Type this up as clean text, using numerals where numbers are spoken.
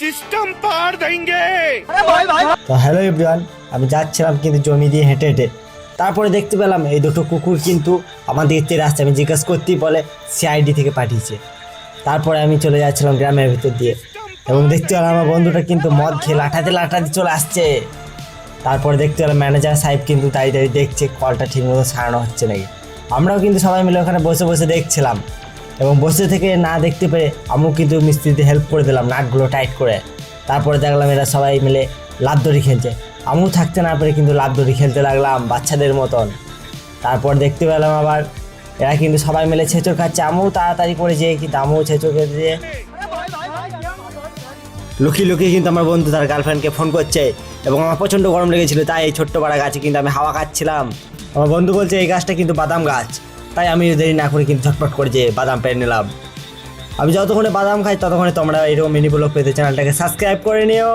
System पार देंगे। তো hello everyone, আমি যাচ্ছিলাম কিন্তু জমি দিয়ে হেঁটে হেঁটে। তারপরে দেখতে পেলাম এই দুটো কুকুর কিন্তু আমাদের তেড়ে আসছে। আমি জিজ্ঞাসা করতেই বলে সিআইডি থেকে পাঠিয়েছে। তারপরে আমি চলে যাচ্ছিলাম গ্রামের ভিতর দিয়ে এবং দেখতে পেলাম আমার বন্ধুটা কিন্তু মদ খেয়ে লাঠাতে লাঠাতে চলে আসছে। তারপরে দেখতে পেলাম ম্যানেজার সাহেব কিন্তু দাঁড়িয়ে দাঁড়িয়ে দেখছে কলটা ঠিকমতো সারানো হচ্ছে নাকি। আমরাও কিন্তু সবাই মিলে ওখানে বসে বসে দেখছিলাম এবং বসে থেকে না দেখতে পেরে আমিও কিন্তু মিস্ত্রিতে হেল্প করে দিলাম নাটগুলো টাইট করে। তারপরে দেখলাম এরা সবাই মিলে লাফ দড়ি খেলছে। আমিও থাকতে না পেরে কিন্তু লাফ দড়ি খেলতে লাগলাম বাচ্চাদের মতন। তারপর দেখতে পেলাম আবার এরা কিন্তু সবাই মিলে ছেঁচড় খাচ্ছে। আমিও তাড়াতাড়ি করে যেয়ে কিন্তু আমিও ছেঁচড় খেতে যেয়ে লুকিয়ে লুকিয়ে কিন্তু আমার বন্ধু তার গার্লফ্রেন্ডকে ফোন করছে এবং আমার প্রচণ্ড গরম লেগেছিল, তাই এই ছোট্ট পাড়া গাছে কিন্তু আমি হাওয়া খাচ্ছিলাম। আমার বন্ধু বলছে এই গাছটা কিন্তু বাদাম গাছ, তাই আমি দেরি না করে কিন্তু ঝটপট করে যে বাদাম পেরে নিলাম। আমি যতক্ষণে বাদাম খাই ততক্ষণে তোমরা এরকম মিনি ব্লগ পেতে চ্যানেলটাকে সাবস্ক্রাইব করে নিও।